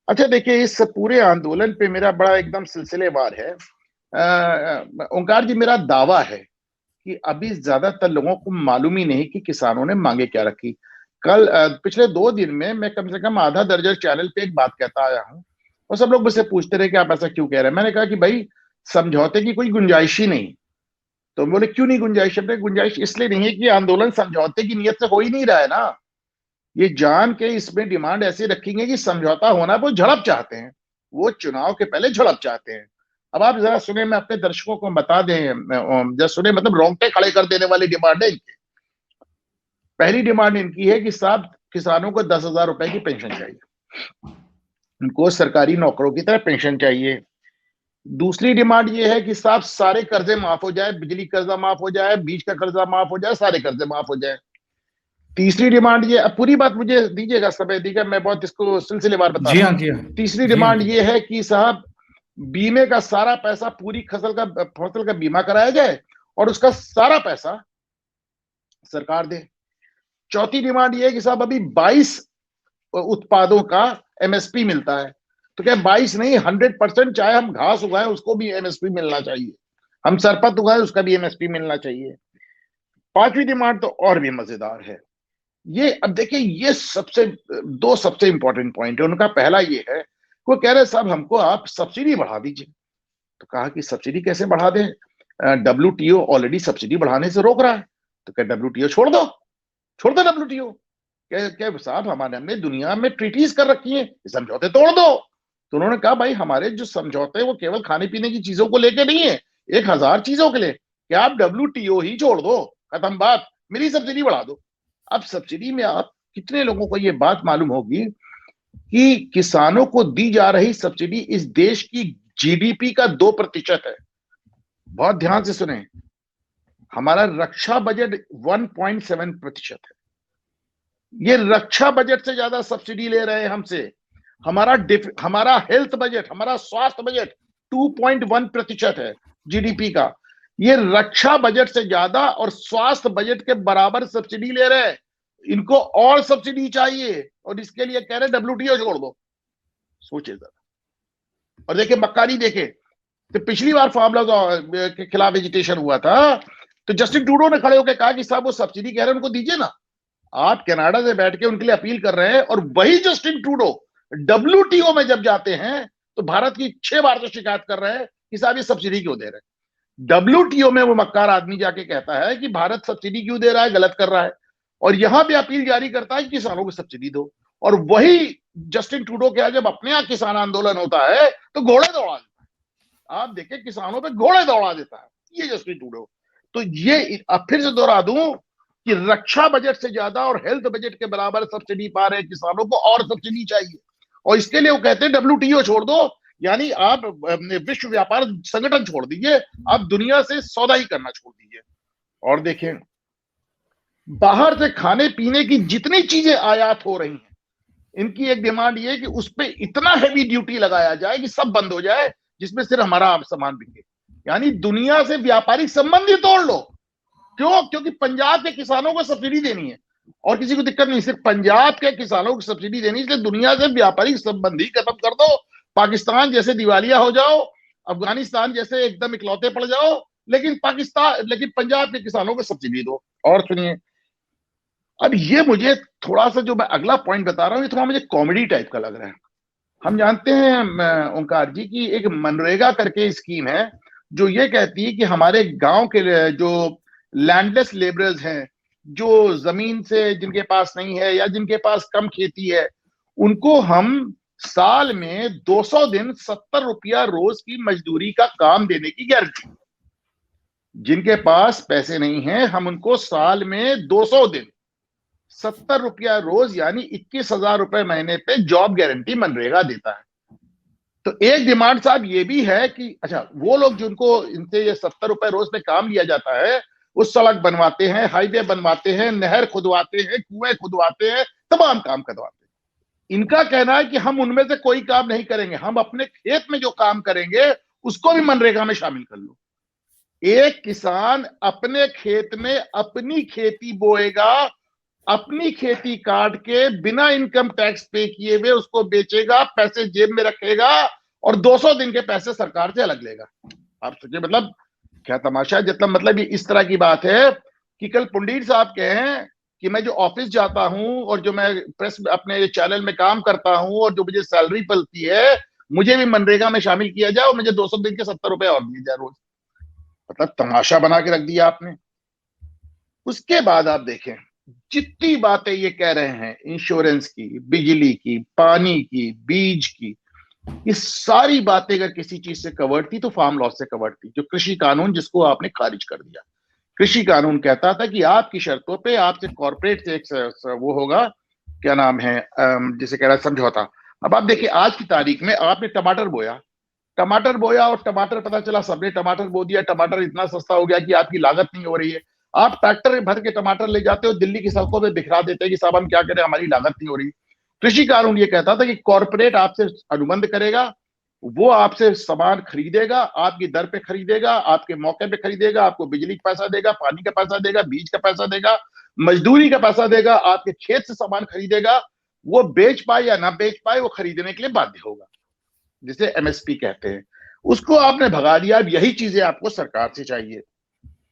अच्छा देखिए, इस पूरे आंदोलन पे मेरा बड़ा एकदम सिलसिलेवार है। ओंकार जी, मेरा दावा है कि अभी ज्यादातर लोगों को मालूम ही नहीं कि किसानों ने मांगे क्या रखी। कल पिछले 2 दिन में मैं कम से कम आधा दर्जन चैनल पे एक बात कहता आया हूं, और सब लोग मुझसे पूछते रहे कि आप ऐसा क्यों कह रहे हैं। मैंने कहा कि भाई, समझौते की कोई गुंजाइश ही नहीं। तो बोले क्यों नहीं गुंजाइश? अपने गुंजाइश इसलिए नहीं है कि आंदोलन समझौते की नीयत से हो ही नहीं रहा है ना। ये जान के इसमें डिमांड ऐसे रखेंगे कि समझौता होना, वो झड़प चाहते हैं। वो चुनाव के पहले झड़प चाहते हैं। अब आप जरा सुने, मैं अपने दर्शकों को बता दें, जरा सुने, मतलब रोंगटे खड़े कर देने वाली डिमांड है इनकी। पहली डिमांड इनकी है कि साहब, किसानों को 10,000 रुपए की पेंशन चाहिए। उनको सरकारी नौकरों की तरह पेंशन चाहिए। दूसरी डिमांड ये है कि साहब, सारे कर्जे माफ हो जाए, बिजली कर्जा माफ हो जाए, बीज का कर्जा माफ हो जाए, सारे कर्जे माफ हो जाए। तीसरी डिमांड ये, अब पूरी बात मुझे दीजिएगा, समय दीजिएगा, मैं बहुत इसको सिलसिलेवार बता जी रहा हाँ, हूँ। जी हाँ। तीसरी जी हाँ, डिमांड जी ये है कि साहब, बीमे का सारा पैसा, पूरी फसल का बीमा कराया जाए और उसका सारा पैसा सरकार दे। चौथी डिमांड ये है कि साहब, अभी 22 उत्पादों का एमएसपी मिलता है, तो क्या 22 नहीं, 100%, चाहे हम घास उगाएं उसको भी एमएसपी मिलना चाहिए, हम सरपत उगाएं उसका भी एमएसपी मिलना चाहिए। पांचवी डिमांड तो और भी मजेदार है। ये अब देखिए, ये सबसे इंपॉर्टेंट पॉइंट है उनका। पहला ये है, वो कह रहे साहब, हमको आप सब्सिडी बढ़ा दीजिए। तो कहा कि सब्सिडी कैसे बढ़ा दें? डब्ल्यूटीओ ऑलरेडी सब्सिडी बढ़ाने से रोक रहा है। तो क्या डब्ल्यूटीओ छोड़ दो, छोड़ दो डब्ल्यूटीओ। क्या क्या साहब, हमारे हमने दुनिया में ट्रीटीज कर रखी है, समझौते तोड़ दो। तो उन्होंने कहा भाई, हमारे जो समझौते हैं वो केवल खाने पीने की चीजों को लेके नहीं है, 1,000 चीजों के लिए। क्या आप डब्ल्यूटीओ ही छोड़ दो, खत्म बात, मेरी सब्सिडी बढ़ा दो। अब सब्सिडी में आप कितने लोगों को ये बात मालूम होगी कि किसानों को दी जा रही सब्सिडी इस देश की जीडीपी का 2% है। बहुत ध्यान से सुने, हमारा रक्षा बजट 1.7% है। ये रक्षा बजट से ज्यादा सब्सिडी ले रहे हैं हमसे। हमारा हेल्थ बजट, हमारा स्वास्थ्य बजट 2.1% है जीडीपी का। ये रक्षा बजट से ज्यादा और स्वास्थ्य बजट के बराबर सब्सिडी ले रहे हैं। इनको और सब्सिडी चाहिए, और इसके लिए कह रहे डब्ल्यूटीओ छोड़ दो। सोचे जरा। और देखिए, मक्कारी देखे, तो पिछली बार फार्मला के खिलाफ एजिटेशन हुआ था, तो जस्टिन ट्रूडो ने खड़े होकर कहा कि साहब, वो सब्सिडी कह रहे हैं उनको दीजिए ना। आप कनाडा से बैठ के उनके लिए अपील कर रहे हैं, और वही जस्टिन ट्रूडो डब्ल्यूटीओ में जब जाते हैं तो भारत की 6 बार तो शिकायत कर रहे हैं कि साहब, ये सब्सिडी क्यों दे रहे हैं। डब्ल्यूटीओ में वो मक्कार आदमी जाके कहता है कि भारत सब्सिडी क्यों दे रहा है, गलत कर रहा है, और यहां भी अपील जारी करता है कि किसानों को सब्सिडी दो। और वही जस्टिन ट्रूडो के जब अपने यहां किसान आंदोलन होता है तो घोड़े दौड़ा देता है। आप देखिए, किसानों पे घोड़े दौड़ा देता है ये जस्टिन ट्रूडो। तो ये अब फिर से दोहरा दूं कि रक्षा बजट से ज्यादा और हेल्थ बजट के बराबर सब्सिडी पा रहे किसानों को, और सब्सिडी चाहिए। और इसके लिए वो कहते हैं डब्ल्यूटीओ छोड़ दो, यानी आप विश्व व्यापार संगठन छोड़ दीजिए, आप दुनिया से सौदा ही करना छोड़ दीजिए। और देखें, बाहर से खाने पीने की जितनी चीजें आयात हो रही हैं, इनकी एक डिमांड ये है कि उस पर इतना हैवी ड्यूटी लगाया जाए कि सब बंद हो जाए, जिसमें सिर्फ हमारा सामान बिके। यानी दुनिया से व्यापारिक संबंध ही तोड़ लो। क्यों? क्योंकि पंजाब के किसानों को सब्सिडी देनी है, और किसी को दिक्कत नहीं, सिर्फ पंजाब के किसानों को सब्सिडी देनी है। इसलिए दुनिया से व्यापारिक संबंध ही खत्म कर दो। पाकिस्तान जैसे दिवालिया हो जाओ, अफगानिस्तान जैसे एकदम इकलौते पड़ जाओ, लेकिन पंजाब के किसानों को सब्सिडी दो। और सुनिए, अब ये मुझे थोड़ा सा, जो मैं अगला पॉइंट बता रहा हूं, ये थोड़ा मुझे कॉमेडी टाइप का लग रहा है। हम जानते हैं ओंकार जी की एक मनरेगा करके स्कीम है, जो ये कहती है कि हमारे गांव के जो लैंडलेस लेबरर्स हैं, जो जमीन से जिनके पास नहीं है या जिनके पास कम खेती है, उनको हम साल में 200 दिन 70 रुपया रोज की मजदूरी का काम देने की गारंटी। जिनके पास पैसे नहीं है, हम उनको साल में 200 दिन 70 रुपया रोज, यानी 21,000 रुपए महीने पे जॉब गारंटी मनरेगा देता है। तो एक डिमांड साहब ये भी है कि अच्छा, वो लोग जिनको इनसे ये 70 रुपए रोज पे काम लिया जाता है, वो सड़क बनवाते हैं, हाईवे बनवाते हैं, नहर खुदवाते हैं, कुएं खुदवाते हैं, तमाम काम करवाते हैं। इनका कहना है कि हम उनमें से कोई काम नहीं करेंगे, हम अपने खेत में जो काम करेंगे उसको भी मनरेगा में शामिल कर लो। एक किसान अपने खेत में अपनी खेती बोएगा, अपनी खेती काट के बिना इनकम टैक्स पे किए हुए उसको बेचेगा, पैसे जेब में रखेगा और 200 दिन के पैसे सरकार से अलग लेगा। आप सोचिए, मतलब क्या तमाशा है। जितना मतलब ये इस तरह की बात है कि कल पुंडीर साहब कहें कि मैं जो ऑफिस जाता हूं और जो मैं प्रेस अपने चैनल में काम करता हूं और जो मुझे सैलरी मिलती है, मुझे भी मनरेगा में शामिल किया जाए और मुझे 200 दिन के 70 रुपए और दिए जाए रोज। मतलब तमाशा बना के रख दिया आपने। उसके बाद आप देखें, जितनी बातें ये कह रहे हैं, इंश्योरेंस की, बिजली की, पानी की, बीज की, ये सारी बातें अगर किसी चीज से कवर्ड थी तो फार्म लॉ से कवर्ड थी, जो कृषि कानून जिसको आपने खारिज कर दिया। कृषि कानून कहता था कि आपकी शर्तों पे आपसे कॉर्पोरेट से एक वो होगा, क्या नाम है, जिसे कह रहा है समझौता। अब आप देखिए, आज की तारीख में आपने टमाटर बोया और टमाटर पता चला सबने टमाटर बो दिया, टमाटर इतना सस्ता हो गया कि आपकी लागत नहीं हो रही है। आप ट्रैक्टर भर के टमाटर ले जाते हो, दिल्ली की सड़कों पे बिखरा देते हैं कि साहब हम क्या करें, हमारी लागत नहीं हो रही। कृषि कानून ये कहता था कि कॉर्पोरेट आपसे अनुबंध करेगा, वो आपसे सामान खरीदेगा, आपकी दर पे खरीदेगा, आपके मौके पे खरीदेगा, आपको बिजली का पैसा देगा, पानी का पैसा देगा, बीज का पैसा देगा, मजदूरी का पैसा देगा, आपके खेत से सामान खरीदेगा। वो बेच पाए या ना बेच पाए, वो खरीदने के लिए बाध्य होगा, जिसे एमएसपी कहते हैं। उसको आपने भगा दिया। अब यही चीजें आपको सरकार से चाहिए।